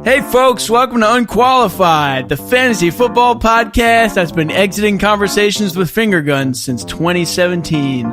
Hey folks, welcome to Unqualified, the fantasy football podcast that's been exiting conversations with finger guns since 2017.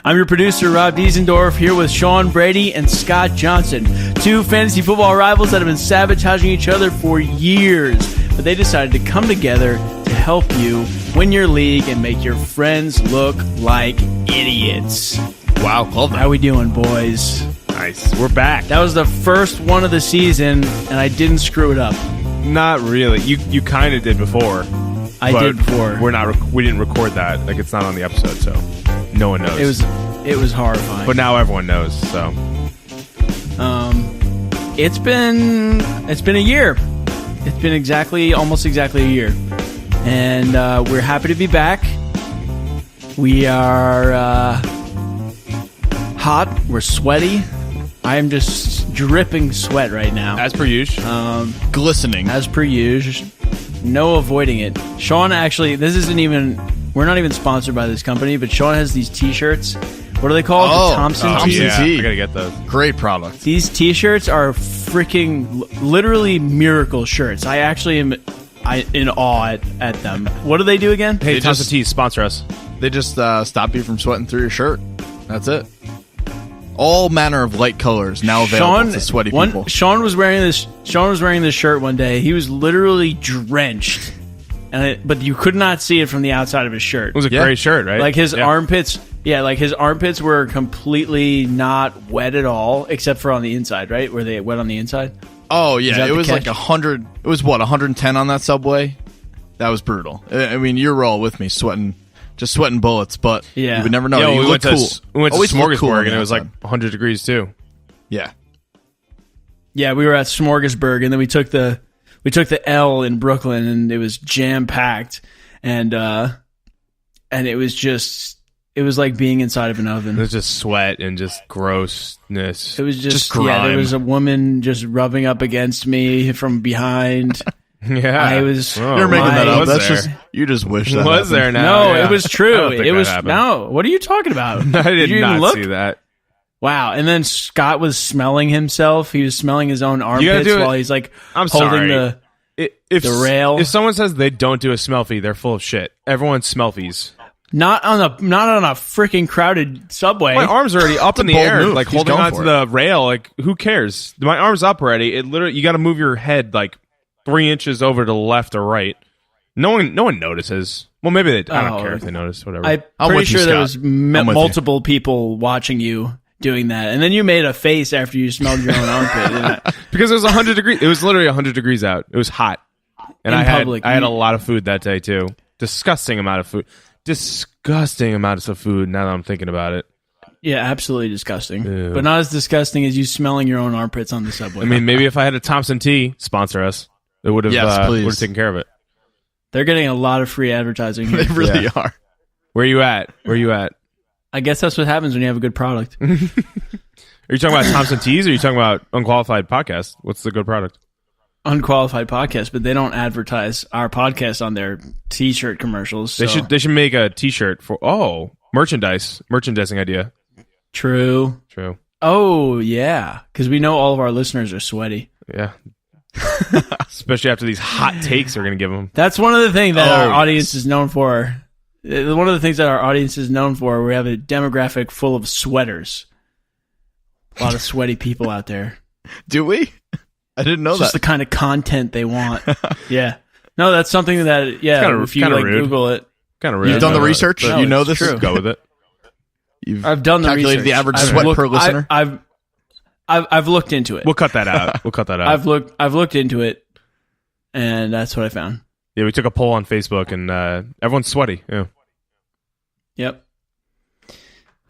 I'm your producer, Rob Diesendorf, here with Sean Brady and Scott Johnson, two fantasy football rivals that have been sabotaging each other for years, but they decided to come together to help you win your league and make your friends look like idiots. Wow, love that. How we doing, boys? Nice. We're back. That was the first one of the season, and I didn't screw it up. Not really. You kind of did before. I did before. We didn't record that. Like, it's not on the episode, so no one knows. It was horrifying. But now everyone knows. So, it's been a year. It's been almost exactly a year, and we're happy to be back. We are hot. We're sweaty. I am just dripping sweat right now. as per usual, glistening. As per usual. No avoiding it. Sean, actually, we're not even sponsored by this company, but Sean has these t-shirts. What are they called? The Thompson Thompson t-shirts. T. I gotta get those. Great product. These t-shirts are freaking literally miracle shirts. I actually am in awe at them. What do they do again? Hey, Thompson T, sponsor us. They just stop you from sweating through your shirt. That's it. All manner of light colors now available to sweaty people. Sean was wearing this shirt one day. He was literally drenched, but you could not see it from the outside of his shirt. It was a great shirt, right? Like his armpits. Yeah, like his armpits were completely not wet at all, except for on the inside, right? Were they wet on the inside? Oh yeah, it was like 100. It was 110 on that Subway. That was brutal. I mean, you're all with me, sweating bullets, but yeah, you would never know. Yo, we went to Always Smorgasburg, cool and it was like 100 degrees too. Yeah. Yeah, we were at Smorgasburg, and then we took the L in Brooklyn, and it was jam packed, and it was like being inside of an oven. It was just sweat and just grossness. It was just grime. there was a woman just rubbing up against me from behind. Yeah, I was. You're making that up. Was That's there? just you just wish that Was there happened. now? No, Yeah. it was true. I don't think It that was happened. no. What are you talking about? I did you even not look? see that. Wow. And then Scott was smelling himself. He was smelling his own gotta armpits do it. while he's like I'm holding sorry. the rail. If someone says they don't do a smell fee, they're full of shit. Everyone's smell fees. Not on a freaking crowded subway. My arms are already up in the bold air, move. like He's holding going onto for the rail. Like, who cares? My arm's up already. It literally, you got to move your head like 3 inches over to the left or right. No one notices. Well, maybe they. I don't care if they notice. Whatever. I'm I'm pretty with you, sure there Scott. was I'm with multiple people watching you doing that, and then you made a face after you smelled your own armpit. Because it was 100 degrees. It was literally 100 degrees out. It was hot, and In I public, had a lot of food that day too. Disgusting amount of food. Disgusting amounts of food. Now that I'm thinking about it. Yeah, absolutely disgusting. Ew. But not as disgusting as you smelling your own armpits on the subway. I mean, maybe if I had a Thompson T sponsor us, it would have Yes, please. taken care of it. they're getting a lot of free advertising here. They really are. Where you at? I guess that's what happens when you have a good product. Are you talking about Thompson Teas or are you talking about Unqualified Podcast? What's the good product? Unqualified podcast, but they don't advertise our podcast on their t-shirt commercials. So. They should make a T-shirt for merchandising idea. True. Oh yeah, because we know all of our listeners are sweaty. Yeah, especially after these hot takes we're gonna give them. That's one of the things that our yes. audience is known for. One of the things that our audience is known for. We have a demographic full of sweaters. A lot of sweaty people out there. Do we? I didn't know It's just the that. kind of content they want. Yeah. No, that's something that, It's kinda- if you kinda like rude. Google it. Kind of rude. You've done the research. No, You know it's this. true. Go with it. You've I've done the calculated research. the average I've sweat looked- per listener. I've looked into it. We'll cut that out. I've looked into it, and that's what I found. Yeah, we took a poll on Facebook, and everyone's sweaty. Yeah. Yep.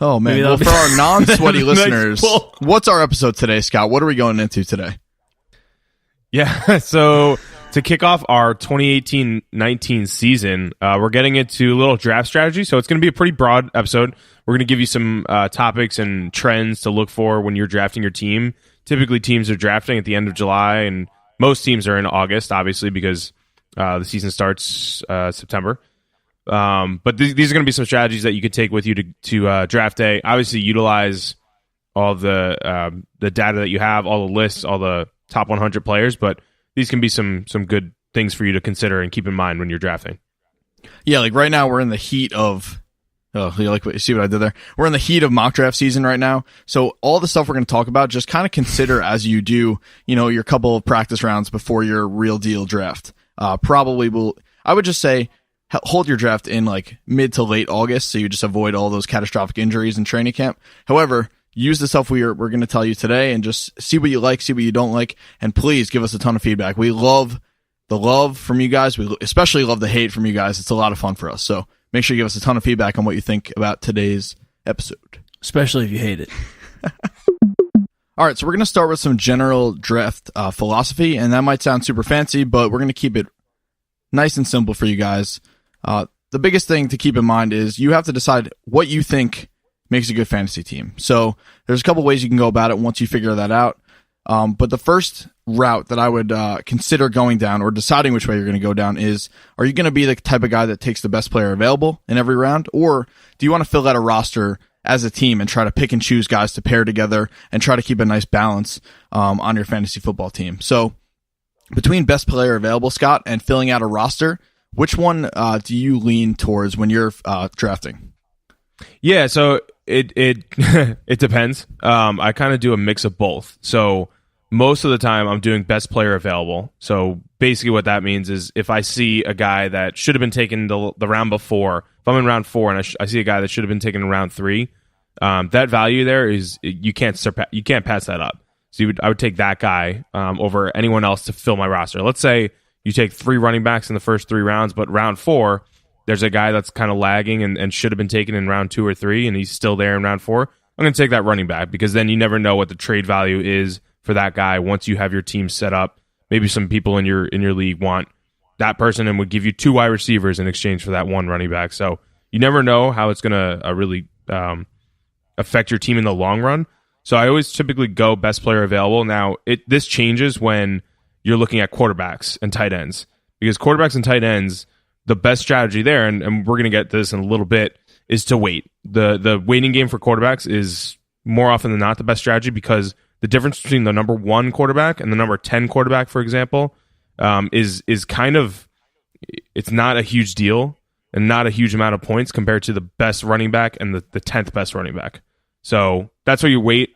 Oh man! Maybe Well, that'll for our non-sweaty Nice listeners, pull. what's our episode today, Scott? What are we going into today? Yeah, so to kick off our 2018-19 season, we're getting into a little draft strategy. So it's going to be a pretty broad episode. We're going to give you some topics and trends to look for when you're drafting your team. Typically, teams are drafting at the end of July, and most teams are in August, obviously, because the season starts September. But these are going to be some strategies that you could take with you to draft day. Obviously, utilize all the data that you have, all the lists, all the top 100 players, but these can be some good things for you to consider and keep in mind when you're drafting. Yeah, like right now we're in the heat of. Oh, you see what I did there? We're in the heat of mock draft season right now. So all the stuff we're going to talk about, just kind of consider as you do, your couple of practice rounds before your real deal draft. I would just say, hold your draft in like mid to late August, so you just avoid all those catastrophic injuries in training camp. However, use the stuff we're going to tell you today and just see what you like, see what you don't like, and please give us a ton of feedback. We love the love from you guys. We especially love the hate from you guys. It's a lot of fun for us. So make sure you give us a ton of feedback on what you think about today's episode. Especially if you hate it. All right, so we're going to start with some general draft philosophy, and that might sound super fancy, but we're going to keep it nice and simple for you guys. The biggest thing to keep in mind is you have to decide what you think makes a good fantasy team. So there's a couple ways you can go about it once you figure that out. But the first route that I would consider going down or deciding which way you're going to go down is, are you going to be the type of guy that takes the best player available in every round? Or do you want to fill out a roster as a team and try to pick and choose guys to pair together and try to keep a nice balance on your fantasy football team? So between best player available, Scott, and filling out a roster, which one do you lean towards when you're drafting? Yeah, so it it depends. I kind of do a mix of both. So most of the time I'm doing best player available. So basically what that means is if I see a guy that should have been taken the round before, if I'm in round 4 and I see a guy that should have been taken in round 3, that value there is you can't pass that up. So I would take that guy over anyone else to fill my roster. Let's say you take 3 running backs in the first 3 rounds, but round 4 there's a guy that's kind of lagging and should have been taken in round 2 or 3, and he's still there in round 4. I'm going to take that running back because then you never know what the trade value is for that guy once you have your team set up. Maybe some people in your league want that person and would give you 2 wide receivers in exchange for that 1 running back. So you never know how it's going to really affect your team in the long run. So I always typically go best player available. Now, this changes when you're looking at quarterbacks and tight ends, because quarterbacks and tight ends, the best strategy there, and we're going to get this in a little bit, is to wait. The waiting game for quarterbacks is more often than not the best strategy, because the difference between the number 1 quarterback and the number 10 quarterback, for example, is kind of, it's not a huge deal and not a huge amount of points compared to the best running back and the 10th best running back. So that's where you wait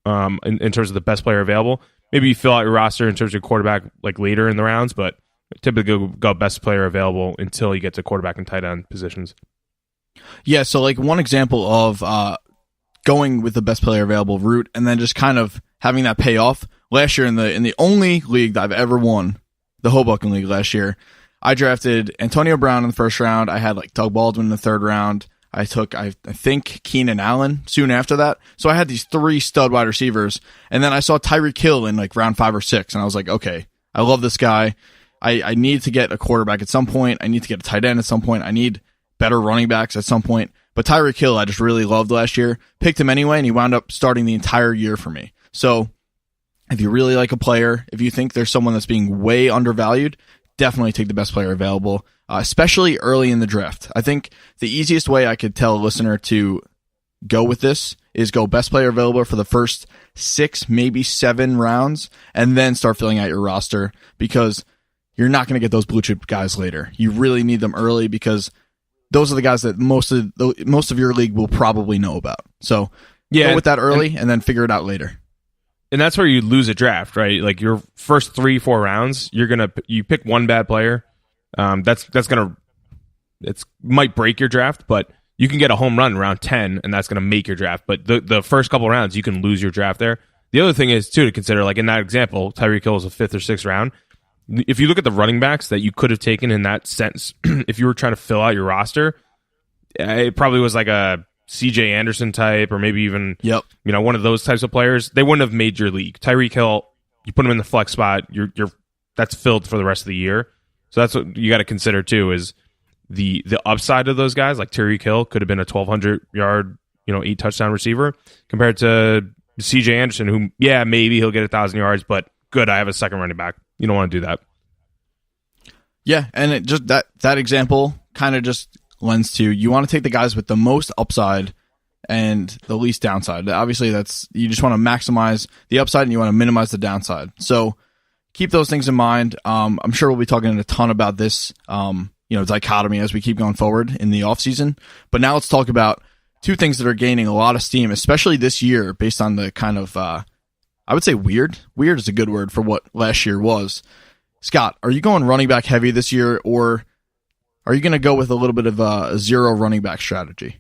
in terms of the best player available. Maybe you fill out your roster in terms of your quarterback like later in the rounds, but typically go best player available until you get to quarterback and tight end positions. Yeah, so like one example of going with the best player available route and then just kind of having that pay off. Last year in the only league that I've ever won, the Hoboken League last year, I drafted Antonio Brown in the first round. I had like Doug Baldwin in the third round. I took, I think, Keenan Allen soon after that. So I had these 3 stud wide receivers, and then I saw Tyreek Hill in like round 5 or 6, and I was like, okay, I love this guy. I need to get a quarterback at some point. I need to get a tight end at some point. I need better running backs at some point. But Tyreek Hill, I just really loved last year. Picked him anyway, and he wound up starting the entire year for me. So if you really like a player, if you think there's someone that's being way undervalued, definitely take the best player available, especially early in the draft. I think the easiest way I could tell a listener to go with this is go best player available for the first 6, maybe 7 rounds, and then start filling out your roster, because you're not going to get those blue chip guys later. You really need them early, because those are the guys that most of your league will probably know about. So go with that early and then figure it out later. And that's where you lose a draft, right? Like your first 3-4 rounds, you pick one bad player. It might break your draft, but you can get a home run around 10, and that's going to make your draft. But the first couple rounds, you can lose your draft there. The other thing is too to consider, like in that example, Tyreek Hill was a 5th or 6th round. If you look at the running backs that you could have taken in that sense, if you were trying to fill out your roster, it probably was like a CJ Anderson type, or maybe even one of those types of players. They wouldn't have made your league. Tyreek Hill, you put him in the flex spot, that's filled for the rest of the year. So that's what you got to consider too, is the upside of those guys. Like Tyreek Hill could have been a 1,200 yard, 8 touchdown receiver, compared to CJ Anderson, who maybe he'll get 1,000 yards, but good, I have a second running back. You don't want to do that. Yeah, and it just that example kind of just lends to, you want to take the guys with the most upside and the least downside. Obviously, you just want to maximize the upside and you want to minimize the downside. So keep those things in mind. I'm sure we'll be talking a ton about this, dichotomy as we keep going forward in the offseason. But now let's talk about two things that are gaining a lot of steam, especially this year, based on the kind of, I would say weird. Weird is a good word for what last year was. Scott, are you going running back heavy this year, or are you going to go with a little bit of a zero running back strategy?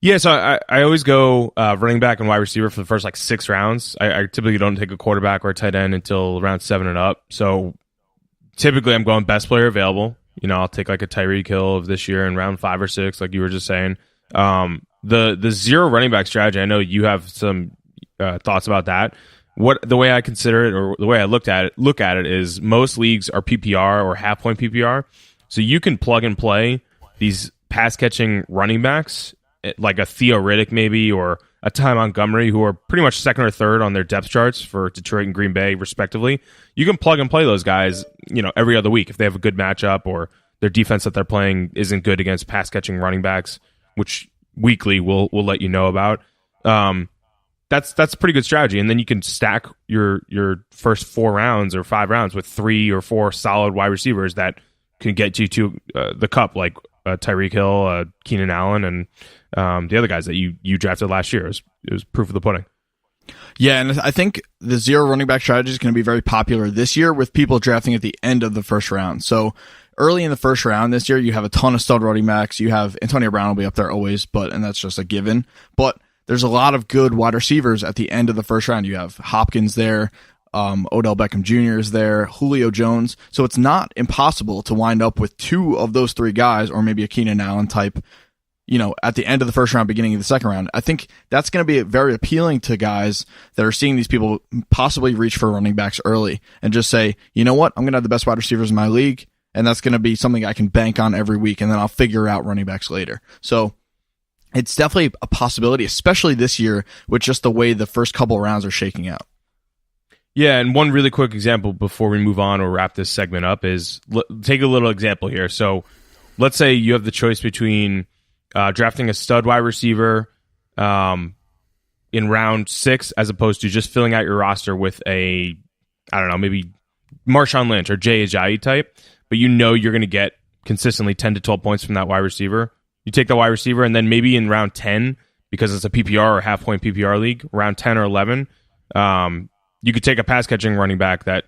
Yeah, so I always go running back and wide receiver for the first 6 rounds. I typically don't take a quarterback or a tight end until round 7 and up. So typically I'm going best player available. I'll take a Tyreek Hill of this year in round 5 or 6, like you were just saying. The zero running back strategy, I know you have some thoughts about that. The way I consider it, or the way I look at it is most leagues are PPR or half point PPR. So you can plug and play these pass catching running backs, like a Theo Riddick maybe, or a Ty Montgomery, who are pretty much second or third on their depth charts for Detroit and Green Bay, respectively. You can plug and play those guys, every other week if they have a good matchup or their defense that they're playing isn't good against pass-catching running backs, which weekly we'll let you know about. That's a pretty good strategy, and then you can stack your first 4 rounds or 5 rounds with 3 or 4 solid wide receivers that can get you to the cup, like Tyreek Hill, Keenan Allen, and the other guys that you drafted last year. It was proof of the pudding. Yeah, and I think the zero running back strategy is going to be very popular this year with people drafting at the end of the first round. So early in the first round this year, you have a ton of stud running backs. You have Antonio Brown will be up there always, and that's just a given. But there's a lot of good wide receivers at the end of the first round. You have Hopkins there, Odell Beckham Jr. is there, Julio Jones. So it's not impossible to wind up with 2 of those 3 guys, or maybe a Keenan Allen type, at the end of the first round, beginning of the second round. I think that's going to be very appealing to guys that are seeing these people possibly reach for running backs early and just say, you know what, I'm going to have the best wide receivers in my league, and that's going to be something I can bank on every week, and then I'll figure out running backs later. So it's definitely a possibility, especially this year with just the way the first couple rounds are shaking out. Yeah, and one really quick example before we move on or wrap this segment up is take a little example here. So let's say you have the choice between drafting a stud wide receiver in round 6 as opposed to just filling out your roster with maybe Marshawn Lynch or Jay Ajayi type, but you're going to get consistently 10 to 12 points from that wide receiver. You take the wide receiver, and then maybe in round 10, because it's a PPR or half-point PPR league, round 10 or 11, you could take a pass-catching running back that,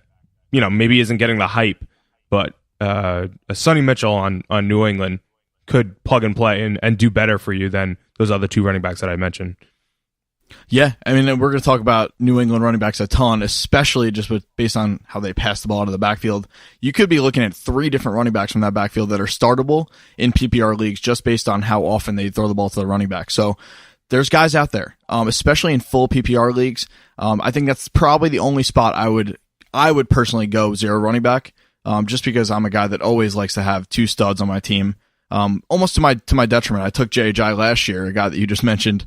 maybe isn't getting the hype, but a Sonny Mitchell on New England could plug and play and do better for you than those other 2 running backs that I mentioned. Yeah, I mean, we're going to talk about New England running backs a ton, especially just based on how they pass the ball out of the backfield. You could be looking at 3 different running backs from that backfield that are startable in PPR leagues just based on how often they throw the ball to the running back. So there's guys out there, especially in full PPR leagues. I think that's probably the only spot I would personally go zero running back, just because I'm a guy that always likes to have 2 studs on my team. Almost to my detriment. I took J.J. last year, a guy that you just mentioned,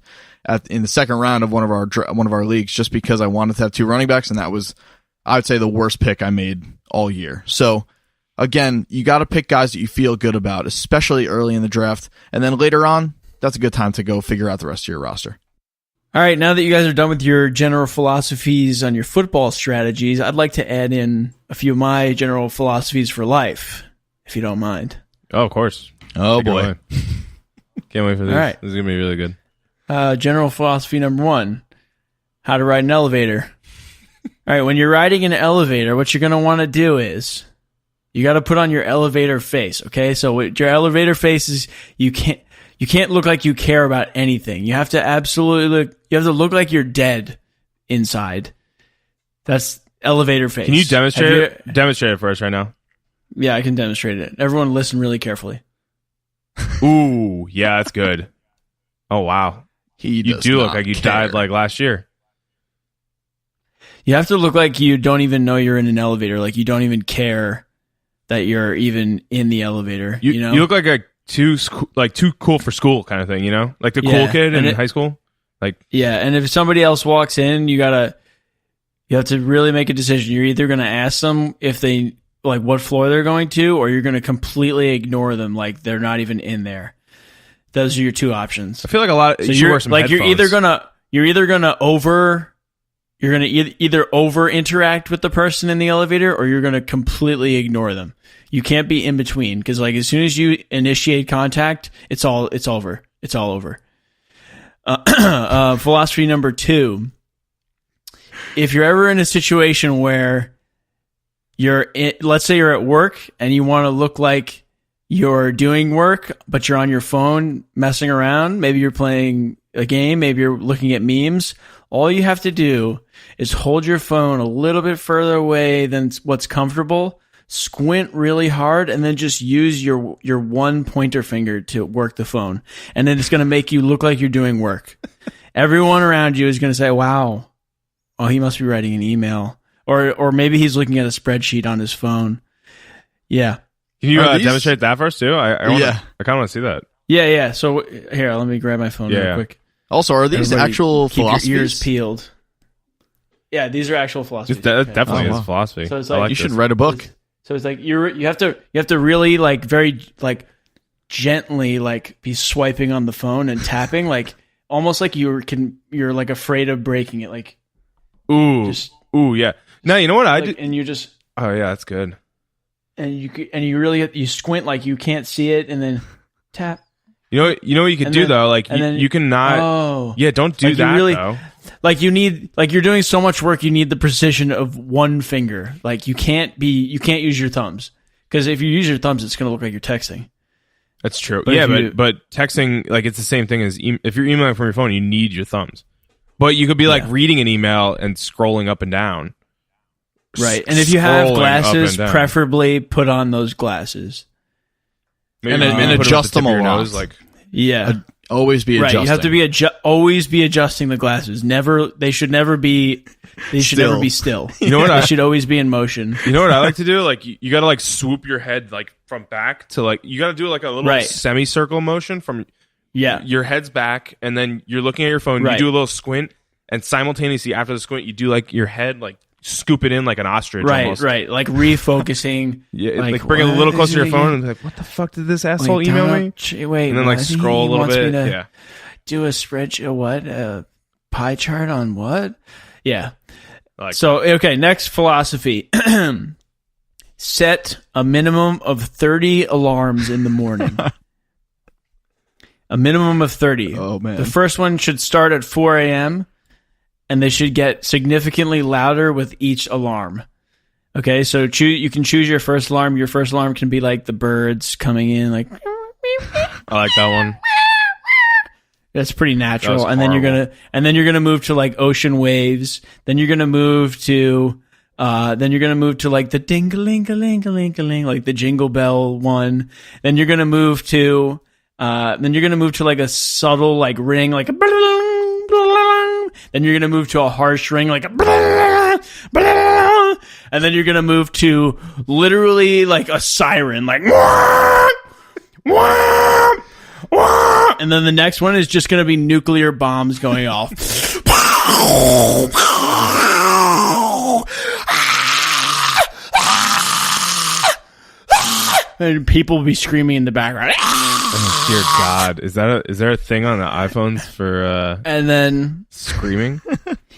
in the second round of one of our leagues, just because I wanted to have 2 running backs, and that was, I would say, the worst pick I made all year. So again, you got to pick guys that you feel good about, especially early in the draft, and then later on, that's a good time to go figure out the rest of your roster. All right, now that you guys are done with your general philosophies on your football strategies, I'd like to add in a few of my general philosophies for life, if you don't mind. Oh, of course. Oh, boy. Can't wait for this. All right. This is going to be really good. General philosophy number 1, how to ride an elevator. All right, when you're riding an elevator, what you're going to want to do is you got to put on your elevator face, okay? So what your elevator face is, you can't look like you care about anything. You have to look like you're dead inside. That's elevator face. Can you demonstrate it for us right now? Yeah, I can demonstrate it. Everyone listen really carefully. Ooh, yeah, that's good. Oh, wow. You do look like you died like last year. You have to look like you don't even know you're in an elevator. Like you don't even care that you're even in the elevator. You know? You look like too cool for school kind of thing, like the cool kid in high school. And if somebody else walks in, you have to really make a decision. You're either going to ask them if they like what floor they're going to, or you're going to completely ignore them like they're not even in there. Those are your 2 options. I feel like a lot. So you're either gonna you're going to either over interact with the person in the elevator or you're going to completely ignore them. You can't be in between because like as soon as you initiate contact, it's all over. It's all over. Philosophy number 2. If you're ever in a situation where let's say you're at work and you want to look like you're doing work, but you're on your phone messing around, maybe you're playing a game, maybe you're looking at memes, all you have to do is hold your phone a little bit further away than what's comfortable, squint really hard, and then just use your one pointer finger to work the phone. And then it's going to make you look like you're doing work. Everyone around you is going to say, wow, oh, he must be writing an email. Or maybe he's looking at a spreadsheet on his phone. Yeah. Can you demonstrate that for us too? I kind of want to see that. Yeah. So here, let me grab my phone real quick. Also, are these actual keep philosophies? Your ears peeled. Yeah, these are actual philosophies. Definitely is philosophy. So it's like you should write a book. So it's like you have to really like very like gently like be swiping on the phone and tapping like almost like you're like afraid of breaking it like ooh yeah. No, you know what I do? And you just oh yeah, that's good. And you really squint like you can't see it and then tap. You know what you could do though, like you can not. Oh, yeah, don't do like that really, though. Like you need, like you're doing so much work, you need the precision of one finger. Like you can't use your thumbs because if you use your thumbs, it's gonna look like you're texting. That's true. But but texting like it's the same thing as if you're emailing from your phone, you need your thumbs. But you could be like reading an email and scrolling up and down. Right, and if you have glasses, preferably put on those glasses. Maybe and adjust them a lot. Nose, like always be adjusting. Right, you have to be always be adjusting the glasses. They should never be still. You know what? They should always be in motion. You know what I like to do? Like you got to like swoop your head like from back to like you got to do like a little semicircle motion from your head's back, and then you're looking at your phone. You do a little squint, and simultaneously after the squint, you do like your head like scoop it in like an ostrich. Almost. Right, like refocusing. like bring it a little closer to your phone and be like, what the fuck did this asshole email me? Wait, and then like scroll a little bit. Do a spreadsheet. What? A pie chart on what? Yeah. So okay, next philosophy. Set a minimum of 30 alarms in the morning. A minimum of 30. Oh man. The first one should start at 4 a.m. and they should get significantly louder with each alarm. Okay, so you can choose your first alarm. Your first alarm can be like the birds coming in, like. I like that one. That's pretty natural. And then you're gonna move to like ocean waves. Then you're gonna move to like the ding-a-ling-a-ling-a-ling-a-ling, like the jingle bell one. Then you're gonna move to like a subtle like ring, like a. Then you're going to move to a harsh ring like a and then you're going to move to literally like a siren like and then the next one is just going to be nuclear bombs going off. And people will be screaming in the background. Oh, dear God, is there a thing on the iPhones for and then screaming?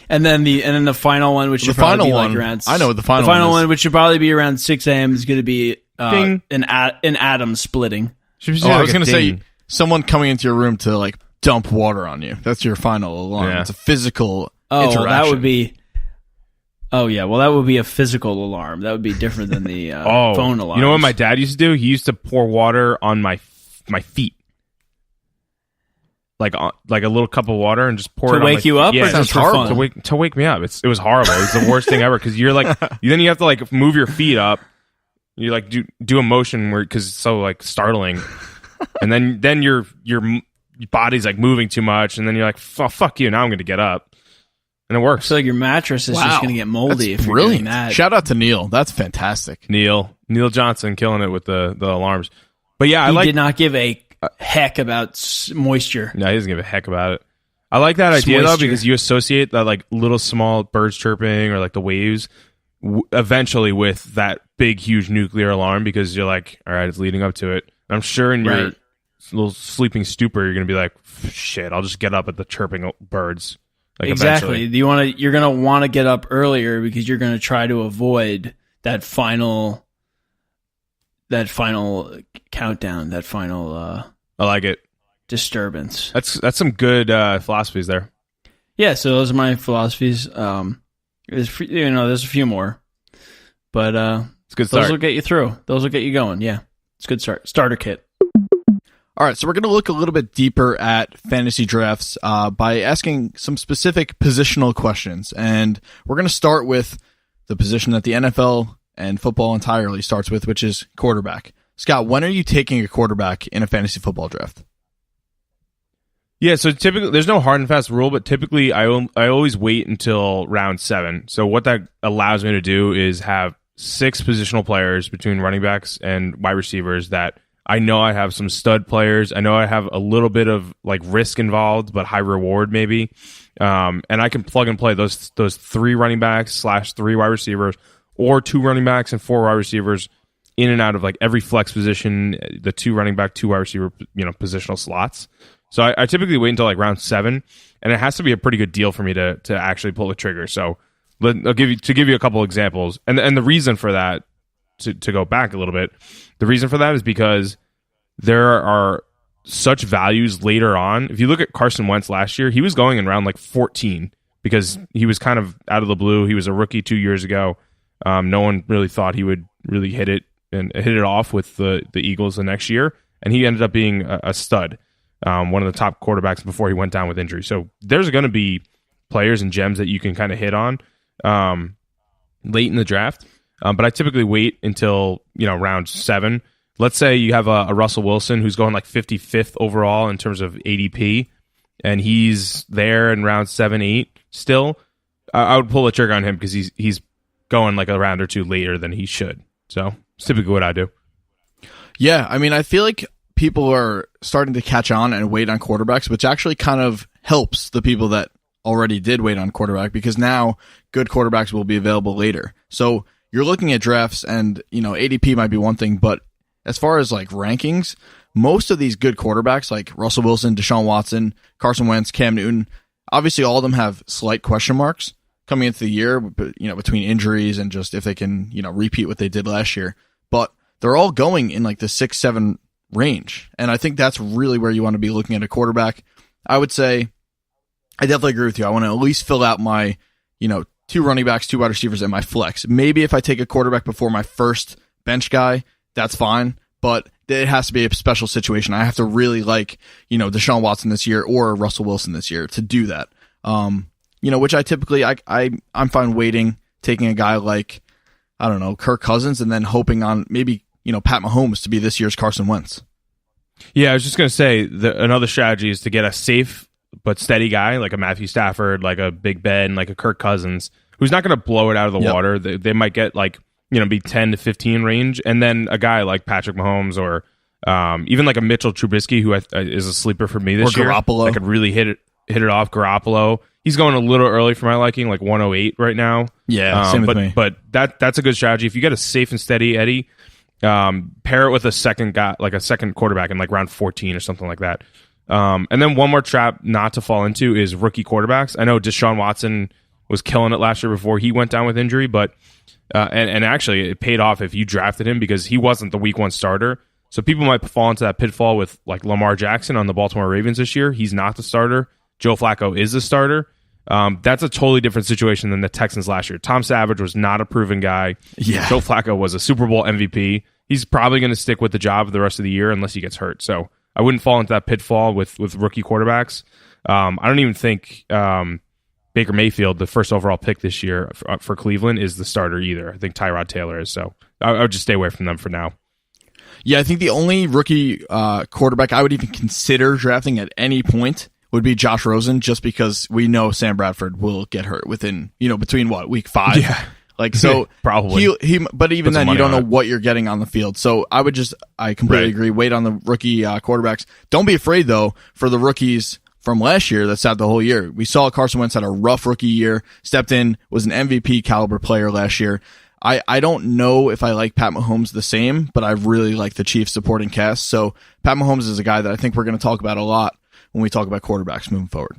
and then the final one, which should probably be like around. I know what the final one, which should probably be around 6 a.m. is going to be an atom splitting. I was going to say someone coming into your room to like dump water on you. That's your final alarm. Yeah. It's a physical interaction. That would be. Oh yeah, well that would be a physical alarm. That would be different than the phone alarm. You know what my dad used to do? He used to pour water on my feet, like a little cup of water, and just pour it to wake you up. Yeah, or just horrible to wake me up. It was horrible. It was the worst thing ever because you're like then you have to like move your feet up. You like do a motion where because it's so like startling, and then your body's like moving too much, and then you're like fuck you. Now I'm going to get up. And it works. So your mattress is just going to get moldy. That's if brilliant. You're doing that. Shout out to Neil. That's fantastic. Neil Johnson killing it with the alarms. But yeah, he did not give a heck about moisture. No, he doesn't give a heck about it. I like that idea though because you associate that like little small birds chirping or like the waves eventually with that big huge nuclear alarm because you're like, all right, it's leading up to it. And I'm sure in your little sleeping stupor, you're going to be like, shit, I'll just get up at the chirping birds. Like exactly. eventually. You're gonna want to get up earlier because you're gonna try to avoid that final countdown, that final I like it. disturbance. That's some good philosophies there. Yeah, so those are my philosophies. There's a few more, but It's a good start. those will get you through. Those will get you going. Yeah, it's a good starter kit. All right, so we're going to look a little bit deeper at fantasy drafts by asking some specific positional questions. And we're going to start with the position that the NFL and football entirely starts with, which is quarterback. Scott, when are you taking a quarterback in a fantasy football draft? Yeah, so typically there's no hard and fast rule, but typically I always wait until round 7. So what that allows me to do is have 6 positional players between running backs and wide receivers that I know I have some stud players. I know I have a little bit of like risk involved, but high reward maybe. And I can plug and play those 3 running backs / 3 wide receivers, or 2 running backs and 4 wide receivers in and out of like every flex position, the 2 running back, 2 wide receiver, positional slots. So I typically wait until like round 7, and it has to be a pretty good deal for me to actually pull the trigger. So I'll give you a couple examples, and the reason for that, to go back a little bit, the reason for that is because there are such values later on. If you look at Carson Wentz last year, he was going in round like 14 because he was kind of out of the blue. He was a rookie 2 years ago. No one really thought he would really hit it off with the Eagles the next year, and he ended up being a stud. One of the top quarterbacks before he went down with injury. So there's going to be players and gems that you can kind of hit on late in the draft. But I typically wait until round 7. Let's say you have a Russell Wilson who's going like 55th overall in terms of ADP, and he's there in round 7, 8 still. I would pull the trigger on him because he's going like a round or 2 later than he should. So it's typically what I do. Yeah, I mean, I feel like people are starting to catch on and wait on quarterbacks, which actually kind of helps the people that already did wait on quarterback, because now good quarterbacks will be available later. So you're looking at drafts, and ADP might be one thing, but as far as like rankings, most of these good quarterbacks like Russell Wilson, Deshaun Watson, Carson Wentz, Cam Newton, obviously all of them have slight question marks coming into the year, between injuries and just if they can, repeat what they did last year. But they're all going in like the 6-7 range. And I think that's really where you want to be looking at a quarterback. I would say, I definitely agree with you. I want to at least fill out my, 2 running backs, 2 wide receivers, and my flex. Maybe if I take a quarterback before my first bench guy, that's fine. But it has to be a special situation. I have to really like, Deshaun Watson this year or Russell Wilson this year to do that. Which I typically, I'm fine waiting, taking a guy like, I don't know, Kirk Cousins, and then hoping on maybe, Pat Mahomes to be this year's Carson Wentz. Yeah, I was just going to say another strategy is to get a safe but steady guy like a Matthew Stafford, like a Big Ben, like a Kirk Cousins, who's not going to blow it out of the water. They might get like, be 10 to 15 range. And then a guy like Patrick Mahomes or even like a Mitchell Trubisky, who is a sleeper for me this year. Or Garoppolo. I could really hit it off. Garoppolo. He's going a little early for my liking, like 108 right now. Yeah, same with me. But that's a good strategy. If you get a safe and steady Eddie, pair it with a second guy, like a second quarterback in like round 14 or something like that. And then one more trap not to fall into is rookie quarterbacks. I know Deshaun Watson was killing it last year before he went down with injury, but and actually it paid off if you drafted him because he wasn't the week 1 starter. So people might fall into that pitfall with like Lamar Jackson on the Baltimore Ravens this year. He's not the starter. Joe Flacco is the starter. That's a totally different situation than the Texans last year. Tom Savage was not a proven guy. Yeah. Joe Flacco was a Super Bowl MVP. He's probably going to stick with the job the rest of the year unless he gets hurt. So I wouldn't fall into that pitfall with rookie quarterbacks. I don't even think Baker Mayfield, the first overall pick this year for Cleveland, is the starter either. I think Tyrod Taylor is. So I would just stay away from them for now. Yeah, I think the only rookie quarterback I would even consider drafting at any point would be Josh Rosen, just because we know Sam Bradford will get hurt within, between week 5? Yeah. Like, so probably. But even then, you don't know what you're getting on the field. So I completely agree. Wait on the rookie quarterbacks. Don't be afraid though for the rookies from last year that sat the whole year. We saw Carson Wentz had a rough rookie year, stepped in, was an MVP caliber player last year. I don't know if I like Pat Mahomes the same, but I really like the Chiefs supporting cast. So Pat Mahomes is a guy that I think we're going to talk about a lot when we talk about quarterbacks moving forward.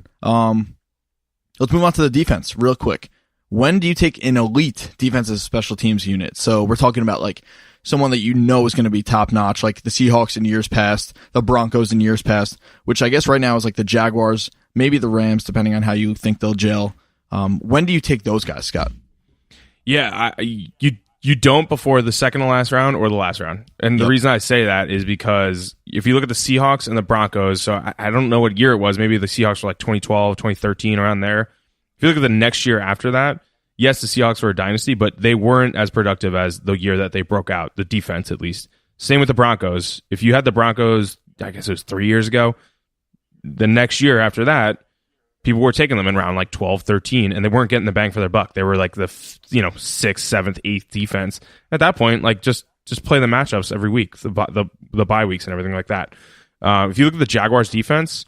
Let's move on to the defense real quick. When do you take an elite defensive special teams unit? So we're talking about like someone that you know is going to be top notch, like the Seahawks in years past, the Broncos in years past, which I guess right now is like the Jaguars, maybe the Rams, depending on how you think they'll gel. When do you take those guys, Scott? Yeah, you don't before the second to last round or the last round. And the reason I say that is because if you look at the Seahawks and the Broncos, so I don't know what year it was. Maybe the Seahawks were like 2012, 2013, around there. If you look at the next year after that, yes, the Seahawks were a dynasty, but they weren't as productive as the year that they broke out, the defense at least. Same with the Broncos. If you had the Broncos, I guess it was 3 years ago, the next year after that, people were taking them in round like 12, 13, and they weren't getting the bang for their buck. They were like the 6th, 7th, 8th defense. At that point, like just play the matchups every week, the bye weeks and everything like that. If you look at the Jaguars defense,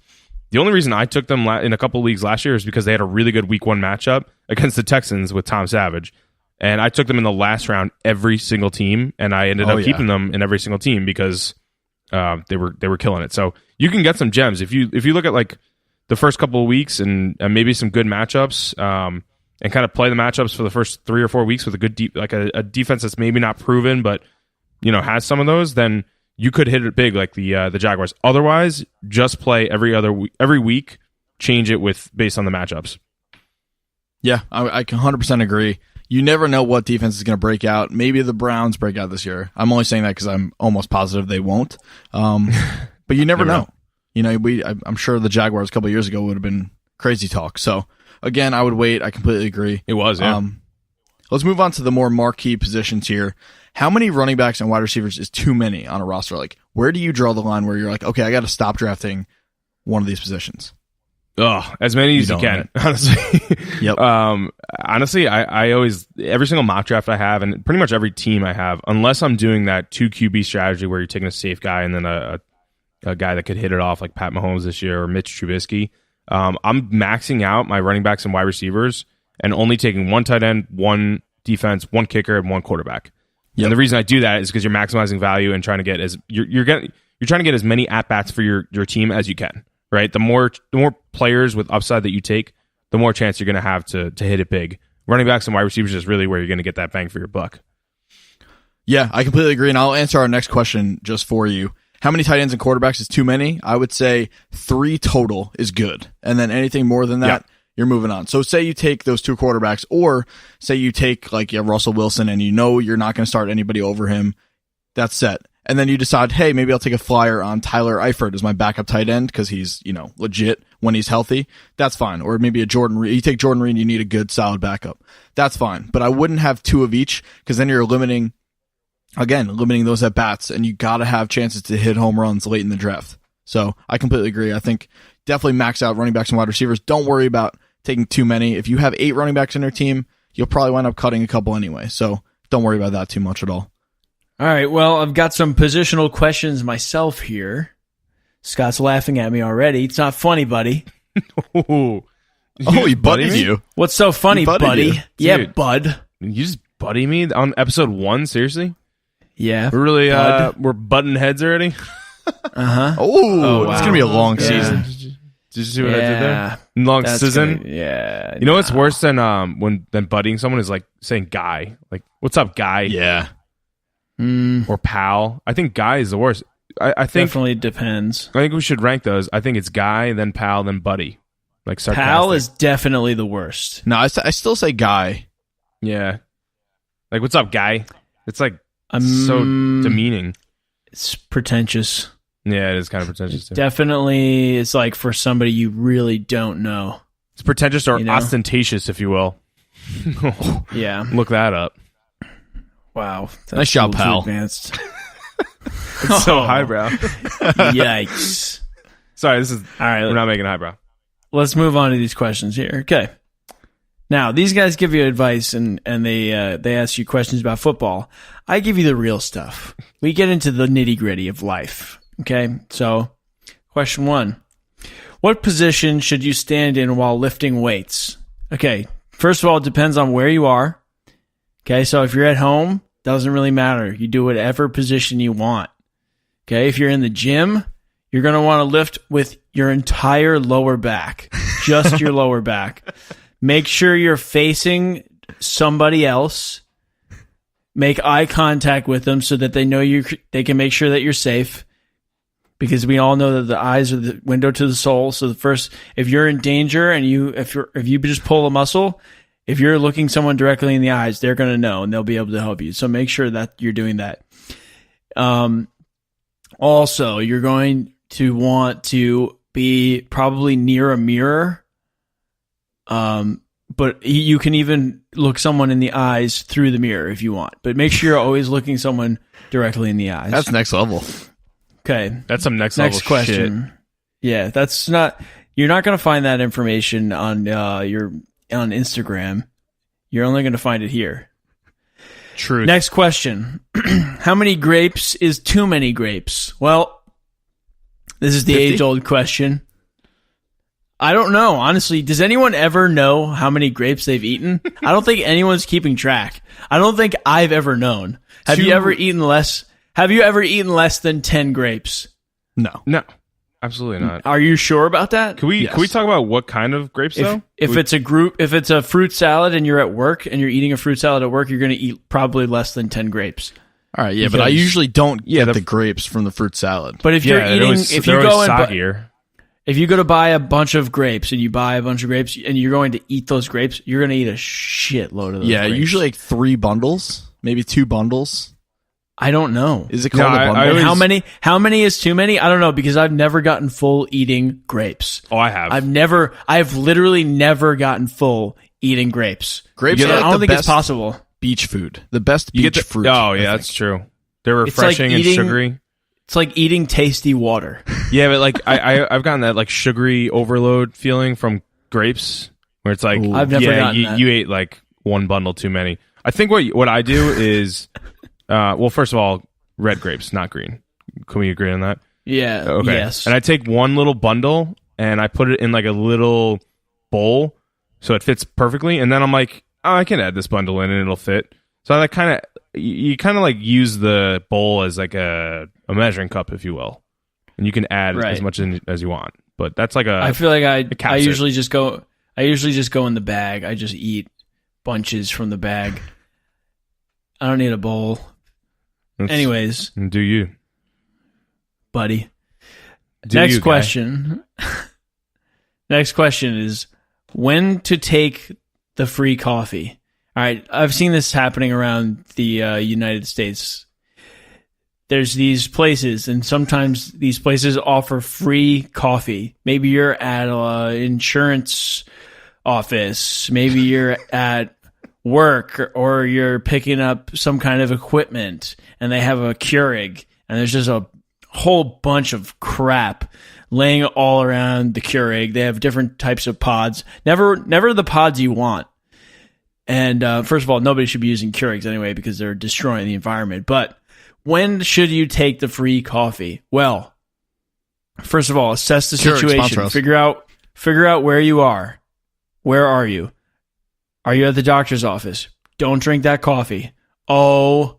the only reason I took them in a couple leagues last year is because they had a really good week 1 matchup against the Texans with Tom Savage. And I took them in the last round every single team, and I ended up keeping them in every single team because they were killing it. So you can get some gems if you look at like the first couple of weeks and maybe some good matchups, and kind of play the matchups for the first 3 or 4 weeks with a good a defense that's maybe not proven but has some of those, then you could hit it big like the Jaguars. Otherwise, just play every week, change it based on the matchups. Yeah, I can 100% agree. You never know what defense is going to break out. Maybe the Browns break out this year. I'm only saying that because I'm almost positive they won't. But you never know. I'm sure the Jaguars a couple of years ago would have been crazy talk. So again, I would wait. I completely agree. It was, yeah. Let's move on to the more marquee positions here. How many running backs and wide receivers is too many on a roster? Like, where do you draw the line where you're like, okay, I got to stop drafting one of these positions? Oh, as many as you can, right? Honestly. Yep. Honestly, I always, every single mock draft I have, and pretty much every team I have, unless I'm doing that 2 QB strategy where you're taking a safe guy and then a guy that could hit it off like Pat Mahomes this year or Mitch Trubisky, I'm maxing out my running backs and wide receivers and only taking 1 tight end, 1 defense, 1 kicker, and 1 quarterback. Yep. And the reason I do that is because you're maximizing value and trying to get you're trying to get as many at bats for your team as you can. Right, the more players with upside that you take, the more chance you're going to have to hit it big. Running backs and wide receivers is really where you're going to get that bang for your buck. Yeah, I completely agree, and I'll answer our next question just for you. How many tight ends and quarterbacks is too many? I would say 3 total is good, and then anything more than that, you're moving on. So say you take those 2 quarterbacks, or say you take like Russell Wilson, and you're not going to start anybody over him. That's set. And then you decide, hey, maybe I'll take a flyer on Tyler Eifert as my backup tight end because he's, legit when he's healthy. That's fine. Or maybe a Jordan Reed. You take Jordan Reed and you need a good, solid backup. That's fine. But I wouldn't have 2 of each because then you're limiting those at bats, and you got to have chances to hit home runs late in the draft. So I completely agree. I think definitely max out running backs and wide receivers. Don't worry about taking too many. If you have 8 running backs in your team, you'll probably wind up cutting a couple anyway. So don't worry about that too much at all. All right, well, I've got some positional questions myself here. Scott's laughing at me already. It's not funny, buddy. He buddied you. What's so funny, buddy? Yeah, Dude, bud. You just buddy me on episode 1? Seriously? Yeah. We're really, we're butting heads already? Uh-huh. Wow. It's going to be a long season. Did you see what I did there? Long season? Yeah. You know what's worse than buddying someone is like saying guy. Like, what's up, guy? Yeah. Or pal. I think guy is the worst. I think definitely depends. I think we should rank those. I think it's guy, then pal, then buddy. Like sarcastic. Pal is definitely the worst. No, I still say guy. Yeah. Like, what's up, guy? It's like so demeaning. It's pretentious. Yeah, it is kind of pretentious too. Definitely, it's like for somebody you really don't know. It's pretentious or ostentatious, if you will. Yeah. Look that up. Wow. Nice job, pal. Advanced. It's so highbrow. Yikes. Sorry, this is... All right. We're not making highbrow. Let's move on to these questions here. Okay. Now, these guys give you advice and they ask you questions about football. I give you the real stuff. We get into the nitty-gritty of life. Okay? So, question 1. What position should you stand in while lifting weights? Okay. First of all, it depends on where you are. Okay, so if you're at home, doesn't really matter. You do whatever position you want. Okay, if you're in the gym, you're going to want to lift with your entire lower back. just your lower back. Make sure you're facing somebody else. Make eye contact with them so that they know they can make sure that you're safe. Because we all know that the eyes are the window to the soul. So if you're in danger and if you just pull a muscle, if you're looking someone directly in the eyes, they're going to know and they'll be able to help you. So make sure that you're doing that. Also, you're going to want to be probably near a mirror. But you can even look someone in the eyes through the mirror if you want. But make sure you're always looking someone directly in the eyes. That's next level. Okay. That's some next level question. Shit. Yeah, that's not. You're not going to find that information on Instagram. You're only going to find it here. Truth. Next question. How many grapes is too many grapes? Well, this is the 50? age-old question. I don't know, honestly. Does anyone ever know how many grapes they've eaten? I don't think anyone's keeping track. I don't think I've ever known. Have you ever eaten less than 10 grapes? No, absolutely not. Are you sure about that? Can we talk about what kind of grapes though? If it's a fruit salad and you're at work and you're eating a fruit salad at work, you're going to eat probably less than 10 grapes. All right, yeah, but I usually don't get the grapes from the fruit salad. But if you're eating, if you go to buy a bunch of grapes and you're going to eat those grapes, you're going to eat a shitload of those. Yeah, grapes. usually like 3 bundles, maybe 2 bundles. I don't know. Is it called a bundle? How many is too many? I don't know because I've never gotten full eating grapes. Oh, I have. I've literally never gotten full eating grapes. Grapes are I don't think it's possible. Beach food. The best beach fruit. Oh, yeah, that's true. They're refreshing and sugary. It's like eating tasty water. Yeah, but like I've gotten that like sugary overload feeling from grapes where it's like, I've never gotten that. You ate like 1 bundle too many. I think what I do is, well, first of all, red grapes, not green. Can we agree on that? Yeah. Okay. Yes. And I take 1 little bundle and I put it in like a little bowl so it fits perfectly. And then I'm like, oh, I can add this bundle in and it'll fit. So I like you kind of like use the bowl as like a measuring cup, if you will, and you can add as much as you want. But that's like I feel like I usually just go in the bag. I just eat bunches from the bag. I don't need a bowl. Anyways, do you, buddy? Next question. Next question is when to take the free coffee. All right, I've seen this happening around the United States. There's these places, and sometimes these places offer free coffee. Maybe you're at an insurance office. Maybe you're at work, or you're picking up some kind of equipment, and they have a Keurig, and there's just a whole bunch of crap laying all around the Keurig. They have different types of pods. Never the pods you want. And first of all, nobody should be using Keurigs anyway because they're destroying the environment. But when should you take the free coffee? Well, first of all, assess the situation. Figure out where you are. Where are you? Are you at the doctor's office? Don't drink that coffee. Oh,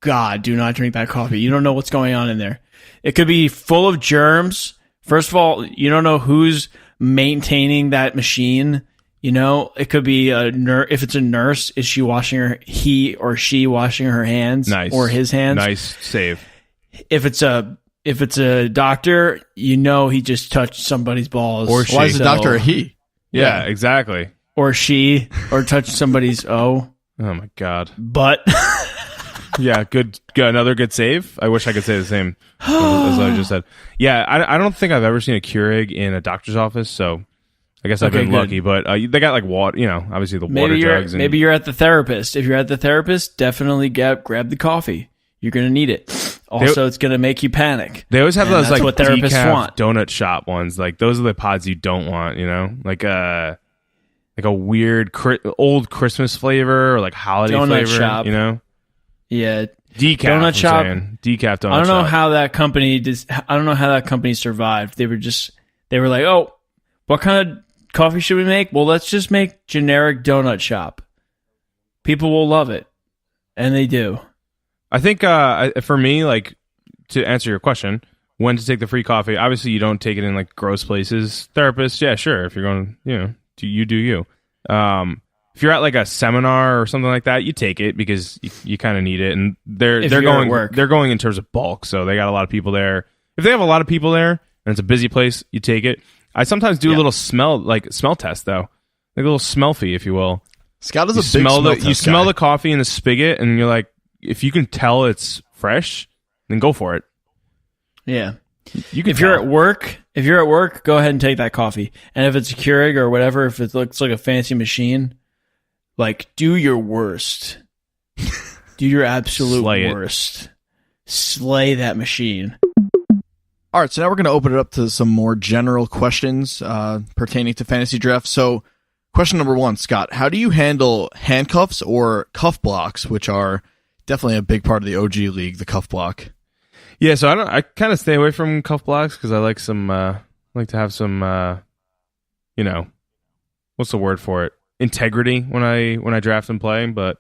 God, do not drink that coffee. You don't know what's going on in there. It could be full of germs. First of all, you don't know who's maintaining that machine. You know, it could be a nurse. If it's a nurse, is she washing her hands or his hands? Nice save. If it's a doctor, you know he just touched somebody's balls. Or she. Why is the doctor a he? Yeah, exactly. Or she, or touched somebody's Oh my God. But yeah, good. Another good save. I wish I could say the same as I just said. Yeah, I don't think I've ever seen a Keurig in a doctor's office, so I guess I've been lucky, but they got like water, obviously the water jugs. Maybe you're at the therapist. If you're at the therapist, definitely grab the coffee. You're going to need it. Also, it's going to make you panic. They always have those like what therapists decaf want. Donut shop ones. Like those are the pods you don't want, like a weird old Christmas flavor or like holiday donut flavor, shop. Decaf Yeah. Donut shop. Decaf donut. I don't know shop. how that company I don't know how that company survived. They were like, "Oh, what kind of coffee should we make? Well, let's just make generic donut shop. People will love it." And they do. I think for me, like to answer your question, when to take the free coffee. Obviously, you don't take it in like gross places. Therapists, yeah, sure. If you're going, do you. If you're at like a seminar or something like that, you take it because you kind of need it. And they're going in terms of bulk, so they got a lot of people there. If they have a lot of people there and it's a busy place, you take it. I sometimes do a little smell test though, like a little smell fee, if you will. Scott is a big smell test You smell guy. the coffee in the spigot, and you're like, if you can tell it's fresh, then go for it. Yeah. You can if you're at work, go ahead and take that coffee. And if it's a Keurig or whatever, if it looks like a fancy machine, like do your worst. Do your absolute worst. Slay that machine. All right, so now we're going to open it up to some more general questions pertaining to fantasy draft. So, question number 1, Scott, how do you handle handcuffs or cuff blocks, which are definitely a big part of the OG league, the cuff block? Yeah, so I kind of stay away from cuff blocks because I like to have some what's the word for it? Integrity when I draft and play, but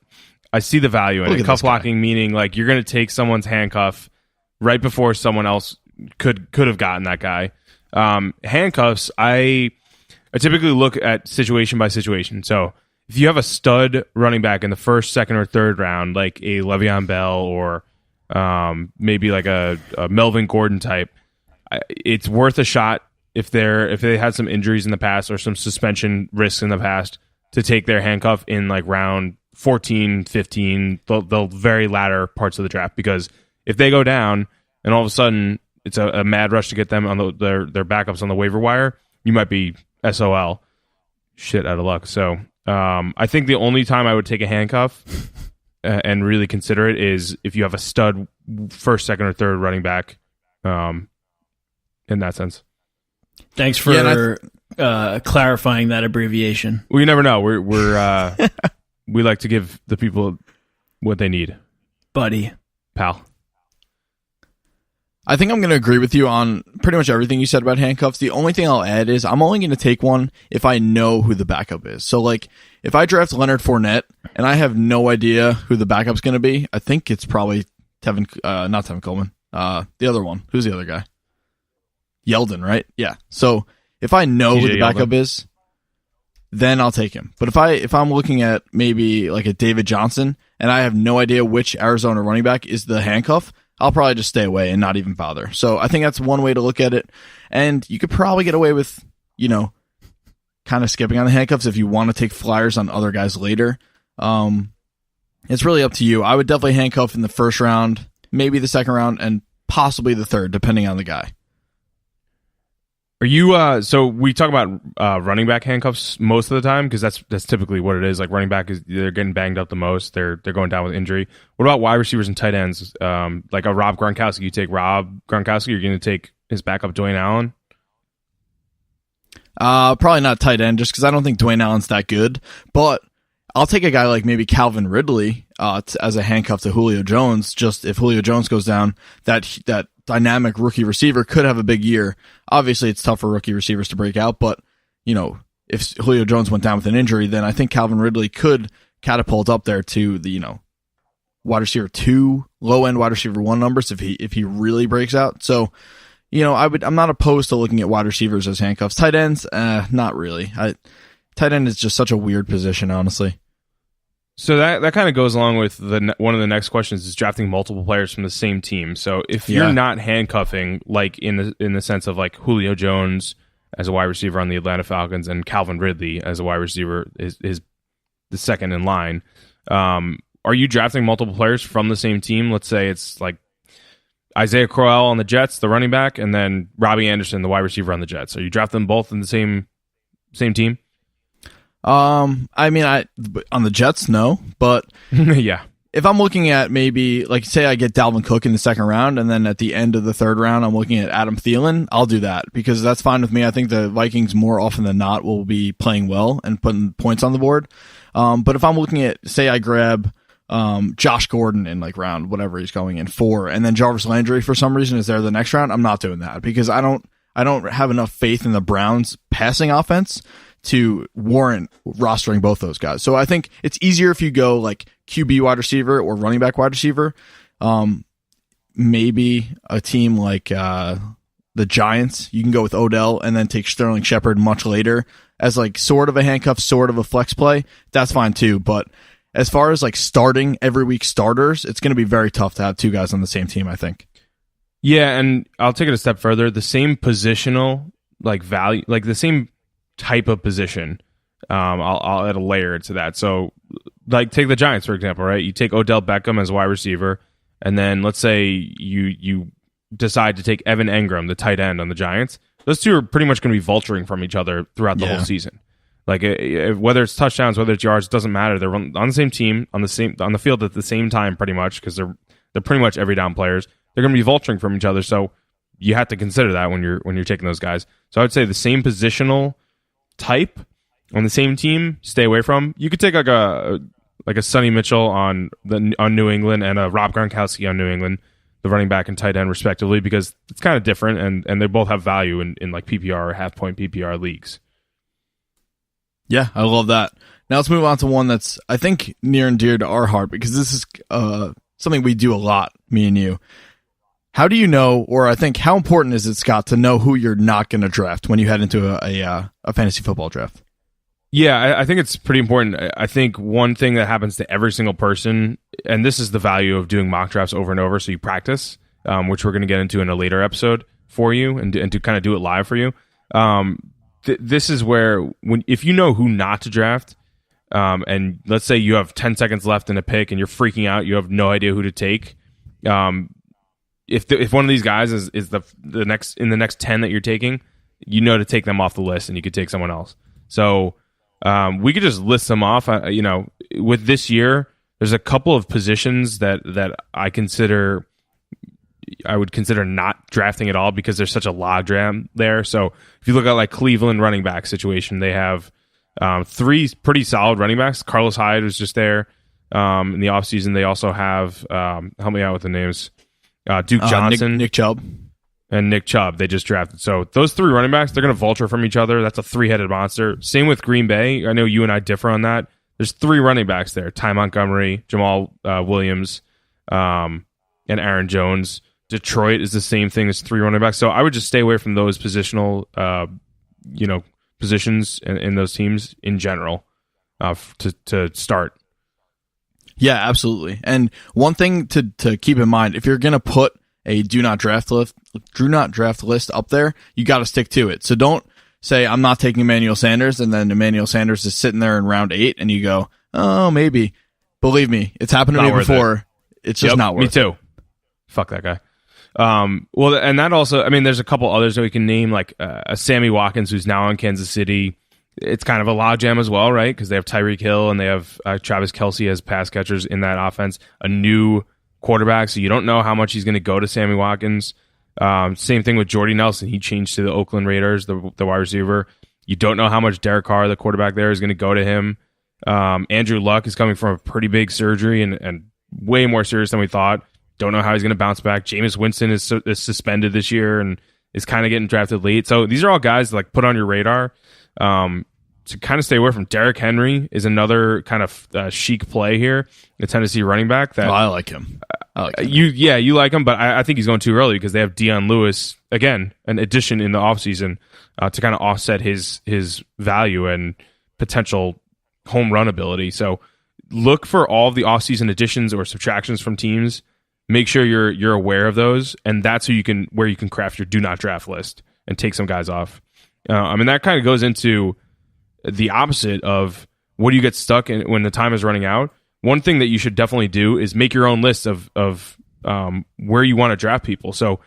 I see the value in it. Cuff blocking meaning like you're going to take someone's handcuff right before someone else could have gotten that guy. Handcuffs, I typically look at situation by situation. So if you have a stud running back in the first, second, or third round, like a Le'Veon Bell or maybe like a Melvin Gordon type, it's worth a shot if they had some injuries in the past or some suspension risks in the past to take their handcuff in like round 14, 15, the very latter parts of the draft, because if they go down and all of a sudden it's a mad rush to get them on their backups on the waiver wire, you might be SOL, shit out of luck. So I think the only time I would take a handcuff and really consider it is if you have a stud first, second, or third running back. In that sense. Thanks for clarifying that abbreviation. Well, you never know. We're we like to give the people what they need, buddy, pal. I think I'm going to agree with you on pretty much everything you said about handcuffs. The only thing I'll add is I'm only going to take one if I know who the backup is. So, like, if I draft Leonard Fournette and I have no idea who the backup's going to be, I think it's probably not Tevin Coleman. The other one. Who's the other guy? Yeldon, right? Yeah. So, if I know who the backup is, then I'll take him. But if I'm looking at maybe like a David Johnson and I have no idea which Arizona running back is the handcuff, I'll probably just stay away and not even bother. So I think that's one way to look at it. And you could probably get away with, kind of skipping on the handcuffs if you want to take flyers on other guys later. It's really up to you. I would definitely handcuff in the first round, maybe the second round, and possibly the third, depending on the guy. Are you so we talk about running back handcuffs most of the time because that's typically what it is. Like running back they're getting banged up the most. They're going down with injury. What about wide receivers and tight ends? Like a Rob Gronkowski. You take Rob Gronkowski. You're going to take his backup Dwayne Allen. Probably not tight end, just because I don't think Dwayne Allen's that good. But I'll take a guy like maybe Calvin Ridley as a handcuff to Julio Jones. Just if Julio Jones goes down, that dynamic rookie receiver could have a big year. Obviously, it's tough for rookie receivers to break out, but if Julio Jones went down with an injury, then I think Calvin Ridley could catapult up there to the wide receiver 2, low end wide receiver 1 numbers if he really breaks out. So I'm not opposed to looking at wide receivers as handcuffs. Tight ends, not really. Tight end is just such a weird position, honestly. So that kind of goes along with one of the next questions is drafting multiple players from the same team. So if you're not handcuffing, like in the sense of like Julio Jones as a wide receiver on the Atlanta Falcons and Calvin Ridley as a wide receiver is the second in line, are you drafting multiple players from the same team? Let's say it's like Isaiah Crowell on the Jets, the running back, and then Robbie Anderson, the wide receiver on the Jets. Are you drafting them both in the same team? On the Jets, no, but yeah. If I'm looking at maybe, like, say I get Dalvin Cook in the second round, and then at the end of the third round, I'm looking at Adam Thielen, I'll do that because that's fine with me. I think the Vikings more often than not will be playing well and putting points on the board. But if I'm looking at, say I grab Josh Gordon in like round whatever he's going in 4, and then Jarvis Landry for some reason is there the next round, I'm not doing that because I don't have enough faith in the Browns passing offense to warrant rostering both those guys. So I think it's easier if you go like QB wide receiver or running back wide receiver. maybe a team like the Giants, you can go with Odell and then take Sterling Shepard much later as like sort of a handcuff, sort of a flex play. That's fine too. But as far as like starting every week starters, it's going to be very tough to have two guys on the same team, I think. Yeah, and I'll take it a step further. The same positional like value, like the same type of position. I'll add a layer to that. So, like, take the Giants for example, right? You take Odell Beckham as a wide receiver, and then let's say you decide to take Evan Engram, the tight end on the Giants. Those two are pretty much going to be vulturing from each other throughout the whole season. Like whether it's touchdowns, whether it's yards, it doesn't matter. They're on the same team, on the field at the same time, pretty much, because they're pretty much every down players. They're going to be vulturing from each other, so you have to consider that when you're taking those guys. So I would say the same positional type on the same team, stay away from. You could take like a Sonny Mitchell on New England and a Rob Gronkowski on New England, the running back and tight end respectively, because it's kind of different and they both have value in like PPR or half point PPR leagues. Yeah, I love that. Now let's move on to one that's, I think, near and dear to our heart, because this is something we do a lot, me and you. How do you know, or I think how important is it, Scott, to know who you're not going to draft when you head into a fantasy football draft? Yeah, I think it's pretty important. I think one thing that happens to every single person, and this is the value of doing mock drafts over and over so you practice, which we're going to get into in a later episode for you and to kind of do it live for you. This is where, if you know who not to draft, and let's say you have 10 seconds left in a pick and you're freaking out, you have no idea who to take. If one of these guys is the next in the next 10 that you're taking, you know to take them off the list and you could take someone else. So we could just list them off. With this year, there's a couple of positions that I would consider not drafting at all because there's such a logjam there. So if you look at like Cleveland running back situation, they have three pretty solid running backs. Carlos Hyde was just there in the offseason. They also have, help me out with the names, Duke Johnson. Nick Chubb. And Nick Chubb, they just drafted. So those three running backs, they're going to vulture from each other. That's a three-headed monster. Same with Green Bay. I know you and I differ on that. There's three running backs there. Ty Montgomery, Jamal Williams, and Aaron Jones. Detroit is the same thing as three running backs. So I would just stay away from those positional, positions in those teams in general to start. Yeah, absolutely. And one thing to keep in mind, if you're going to put a do not draft list up there, you got to stick to it. So don't say I'm not taking Emmanuel Sanders, and then Emmanuel Sanders is sitting there in round 8, and you go, oh, maybe. Believe me, it's happened to me before. It's just not worth it. Me too. Fuck that guy. Well, and that also, I mean, there's a couple others that we can name, like a Sammy Watkins, who's now in Kansas City. It's kind of a logjam as well, right? Because they have Tyreek Hill and they have Travis Kelce as pass catchers in that offense. A new quarterback, so you don't know how much he's going to go to Sammy Watkins. Same thing with Jordy Nelson. He changed to the Oakland Raiders, the wide receiver. You don't know how much Derek Carr, the quarterback there, is going to go to him. Andrew Luck is coming from a pretty big surgery and way more serious than we thought. Don't know how he's going to bounce back. Jameis Winston is suspended this year and is kind of getting drafted late. So these are all guys to like put on your radar to kind of stay away from. Derrick Henry is another kind of chic play here, the Tennessee running back. That I like him. You like him, but I think he's going too early because they have Deion Lewis, again, an addition in the offseason to kind of offset his value and potential home run ability. So look for all of the offseason additions or subtractions from teams. Make sure you're aware of those, and that's where you can craft your do not draft list and take some guys off. I mean, that kind of goes into the opposite of what do you get stuck in when the time is running out. One thing that you should definitely do is make your own list of where you want to draft people. So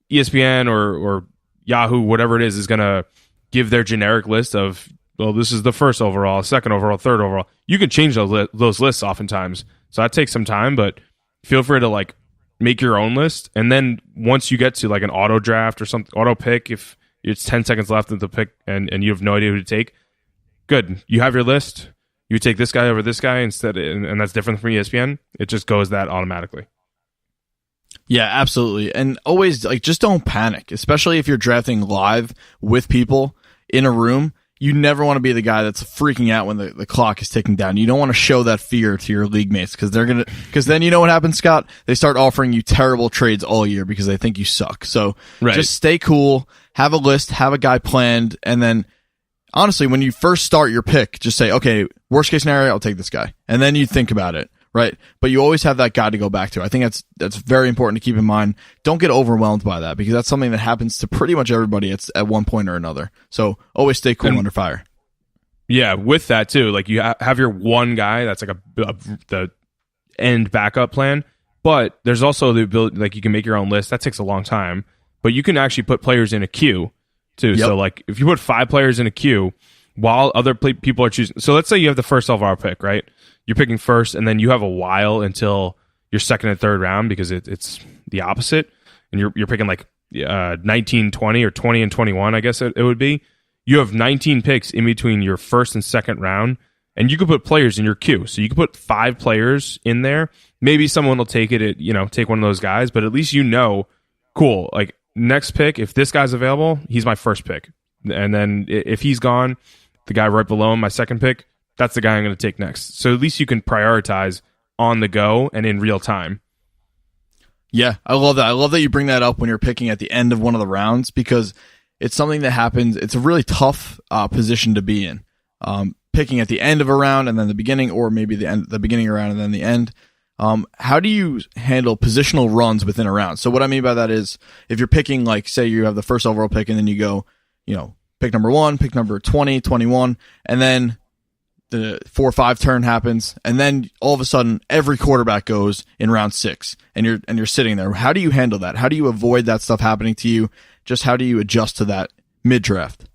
ESPN or Yahoo, whatever it is going to give their generic list of, well, this is the first overall, second overall, third overall. You can change those lists oftentimes. So that takes some time, but feel free to like make your own list. And then once you get to like an auto draft or something, auto pick, if it's 10 seconds left of the pick and you have no idea who to take, good. You have your list. You take this guy over this guy instead, and that's different from ESPN. It just goes that automatically. Yeah, absolutely. And always, like, just don't panic, especially if you're drafting live with people in a room. you never want to be the guy that's freaking out when the clock is ticking down. You don't want to show that fear to your league mates because then you know what happens, Scott? They start offering you terrible trades all year because they think you suck. So just stay cool, have a list, have a guy planned, and then honestly, when you first start your pick, just say, okay, worst case scenario, I'll take this guy. And then you think about it, right? But you always have that guy to go back to. I think that's very important to keep in mind. Don't get overwhelmed by that because that's something that happens to pretty much everybody at one point or another. So always stay cool under fire. Yeah, with that too, like you have your one guy that's like the end backup plan, but there's also the ability, like you can make your own list. That takes a long time, but you can actually put players in a queue too. Yep. So like if you put 5 players in a queue while other people are choosing. So let's say you have the first overall pick, right? You're picking first, and then you have a while until your second and third round because it's the opposite, and you're picking like 19, 20, or 20 and 21, I guess it would be. You have 19 picks in between your first and second round, and you could put players in your queue. So you could put 5 players in there. Maybe someone will take it, take one of those guys, but at least cool, like next pick, if this guy's available, he's my first pick. And then if he's gone, the guy right below him, my second pick, that's the guy I'm going to take next. So at least you can prioritize on the go and in real time. Yeah, I love that. I love that you bring that up when you're picking at the end of one of the rounds because it's something that happens. It's a really tough position to be in. Picking at the end of a round and then the beginning, or maybe the beginning round and then the end. How do you handle positional runs within a round? So what I mean by that is if you're picking, like, say you have the first overall pick and then you go, pick number 1, pick number 20, 21, and then the 4-5 turn happens, and then all of a sudden every quarterback goes in round 6, and you're sitting there. How do you handle that? How do you avoid that stuff happening to you? Just how do you adjust to that mid-draft?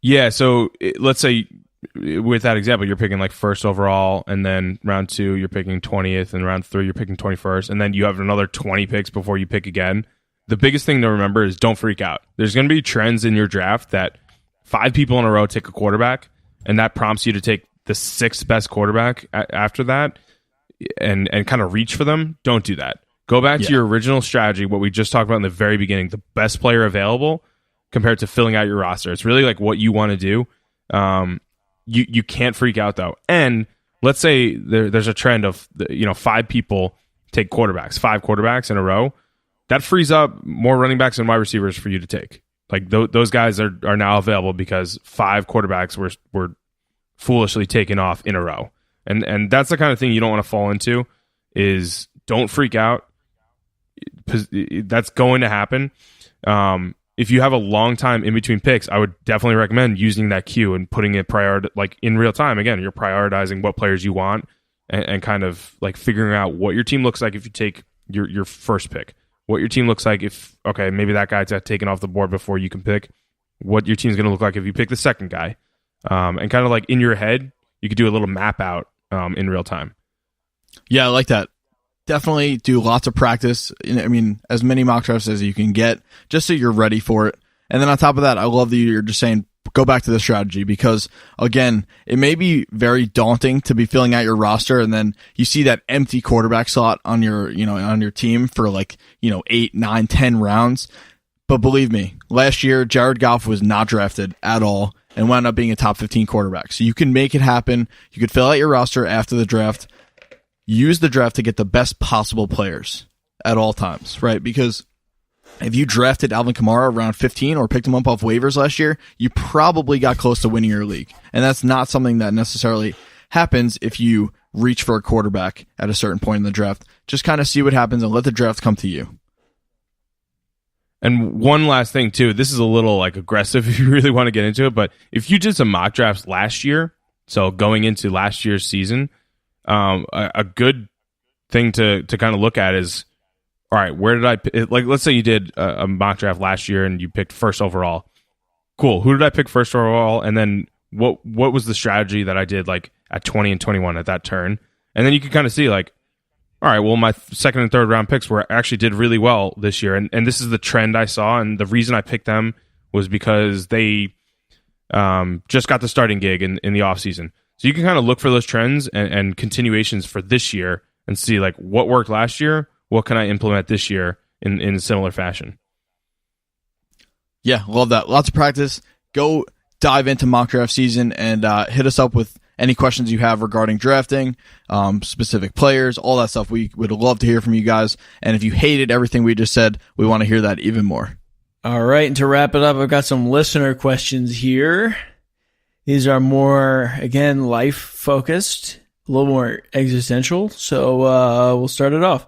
Yeah, so let's say with that example, you're picking like first overall, and then round 2 you're picking 20th, and round 3 you're picking 21st, and then you have another 20 picks before you pick again. The biggest thing to remember is don't freak out. There's going to be trends in your draft that 5 people in a row take a quarterback, and that prompts you to take the 6th best quarterback after that and kind of reach for them. Don't do that. Go back to your original strategy, what we just talked about in the very beginning, the best player available compared to filling out your roster. It's really like what you want to do. You can't freak out, though. And let's say there's a trend of 5 people take quarterbacks, 5 quarterbacks in a row. That frees up more running backs and wide receivers for you to take. Like those guys are now available because 5 quarterbacks were foolishly taken off in a row, and that's the kind of thing you don't want to fall into. Is don't freak out. That's going to happen. If you have a long time in between picks, I would definitely recommend using that queue and putting it like in real time. Again, you're prioritizing what players you want and kind of like figuring out what your team looks like if you take your first pick. What your team looks like if, okay, maybe that guy got taken off the board before you can pick. What your team's going to look like if you pick the second guy. And kind of like in your head, you could do a little map out in real time. Yeah, I like that. Definitely do lots of practice. I mean, as many mock drafts as you can get, just so you're ready for it. And then on top of that, I love that you're just saying, go back to the strategy because, again, it may be very daunting to be filling out your roster and then you see that empty quarterback slot on your team for 8, 9, 10 rounds. But believe me, last year, Jared Goff was not drafted at all and wound up being a top 15 quarterback. So you can make it happen. You could fill out your roster after the draft. Use the draft to get the best possible players at all times, right? Because if you drafted Alvin Kamara around 15 or picked him up off waivers last year, you probably got close to winning your league. And that's not something that necessarily happens if you reach for a quarterback at a certain point in the draft. Just kind of see what happens and let the draft come to you. And one last thing, too. This is a little aggressive if you really want to get into it. But if you did some mock drafts last year, so going into last year's season, a good thing to kind of look at is, all right, where did I pick? Let's say you did a mock draft last year and you picked first overall. Cool. Who did I pick first overall? And then what was the strategy that I did at 20 and 21 at that turn? And then you can kind of see all right, well, my second and third round picks actually did really well this year. And this is the trend I saw. And the reason I picked them was because they just got the starting gig in the offseason. So you can kind of look for those trends and continuations for this year and see what worked last year. What can I implement this year in a similar fashion? Yeah, love that. Lots of practice. Go dive into mock draft season and hit us up with any questions you have regarding drafting, specific players, all that stuff. We would love to hear from you guys. And if you hated everything we just said, we want to hear that even more. All right, and to wrap it up, I've got some listener questions here. These are more, again, life-focused, a little more existential. So we'll start it off.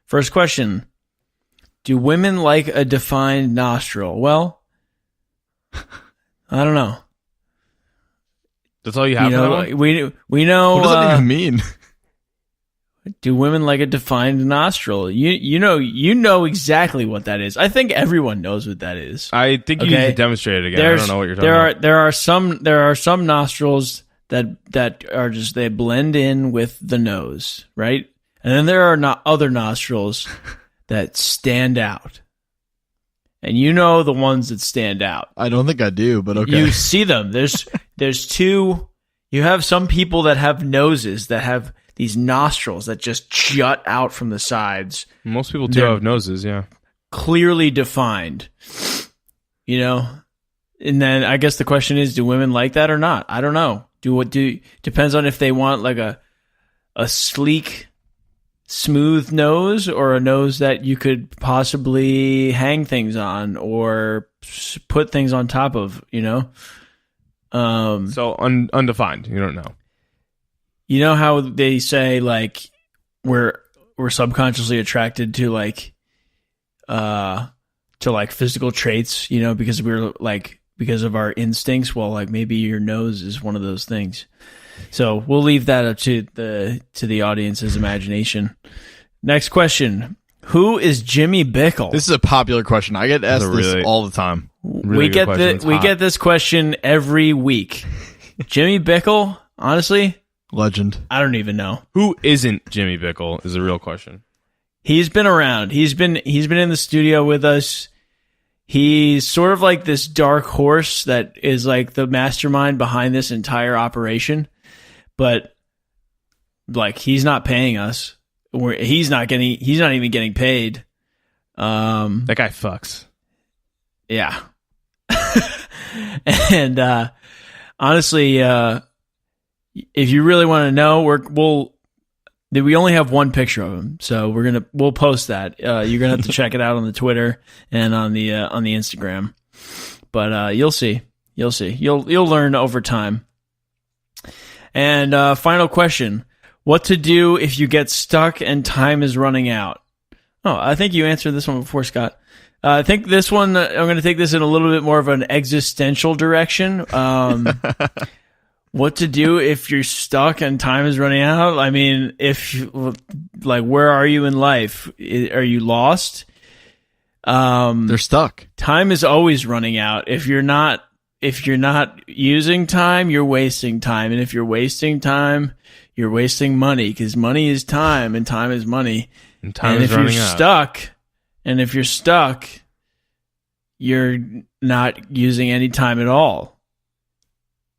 First question. Do women like a defined nostril? Well, I don't know. That's all you have. We know. What does that even mean? Do women like a defined nostril? You know exactly what that is. I think everyone knows what that is. I think you need to demonstrate it again. I don't know what you're talking about. There are some nostrils that are just, they blend in with the nose, right? And then there are not other nostrils that stand out. And you know the ones that stand out. I don't think I do, but okay. You see them. There's two. You have some people that have noses that have these nostrils that just jut out from the sides. Most people do have noses, yeah. Clearly defined. You know? And then I guess the question is, do women like that or not? I don't know. Depends on if they want like a sleek, smooth nose, or a nose that you could possibly hang things on or put things on top of, you know? So undefined. You don't know. You know how they say like we're subconsciously attracted to like physical traits, you know, because because of our instincts. Well, like maybe your nose is one of those things. So we'll leave that up to the audience's imagination. Next question. Who is Jimmy Bickle? This is a popular question. I get asked this all the time. We get this question every week. Jimmy Bickle, honestly, legend. I don't even know. Who isn't Jimmy Bickle is a real question. He's been around. He's been in the studio with us. He's sort of like this dark horse that is like the mastermind behind this entire operation. But like he's not paying us. He's not even getting paid. That guy fucks. Yeah. And honestly, if you really want to know, we only have one picture of him, so we'll post that. You're gonna have to check it out on the Twitter and on the Instagram. But you'll see. You'll learn over time. And final question. What to do if you get stuck and time is running out? Oh, I think you answered this one before, Scott. I think this one, I'm going to take this in a little bit more of an existential direction. What to do if you're stuck and time is running out? I mean, where are you in life? Are you lost? They're stuck. Time is always running out. If you're not using time, you're wasting time. And if you're wasting time, you're wasting money, because money is time and time is money. And if you're stuck, you're not using any time at all.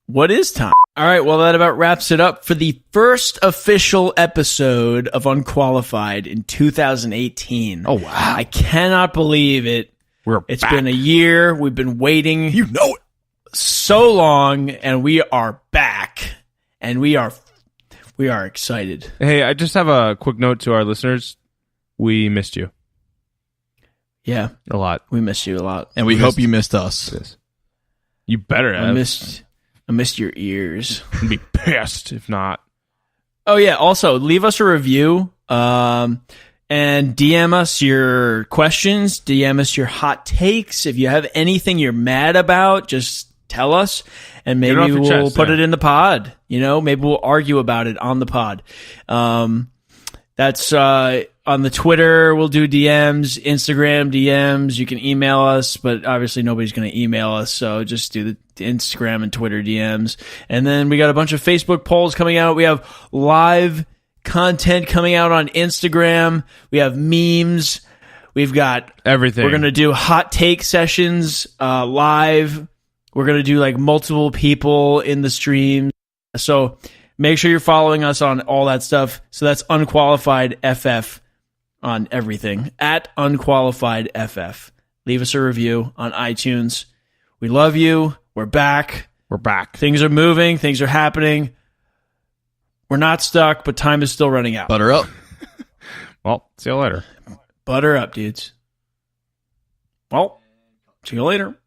What is time? All right, well, that about wraps it up for the first official episode of Unqualified in 2018. Oh, wow. I cannot believe it. It's been a year. We've been waiting. You know it. So long, and we are back. And we are excited. Hey, I just have a quick note to our listeners. We missed you. Yeah. A lot. We missed you a lot. And we hope you missed us. Yes. You better have. I missed your ears. I'd be pissed if not. Oh, yeah. Also, leave us a review and DM us your questions. DM us your hot takes. If you have anything you're mad about, just tell us, and maybe we'll put it in the pod. You know, maybe we'll argue about it on the pod. That's on the Twitter. We'll do DMs, Instagram DMs. You can email us, but obviously nobody's going to email us, so just do the Instagram and Twitter DMs. And then we got a bunch of Facebook polls coming out. We have live content coming out on Instagram. We have memes. We've got everything. We're going to do hot take sessions live. We're going to do like multiple people in the stream. So make sure you're following us on all that stuff. So that's Unqualified FF on everything. At Unqualified FF. Leave us a review on iTunes. We love you. We're back. We're back. Things are moving. Things are happening. We're not stuck, but time is still running out. Butter up. Well, see you later. Butter up, dudes. Well, see you later.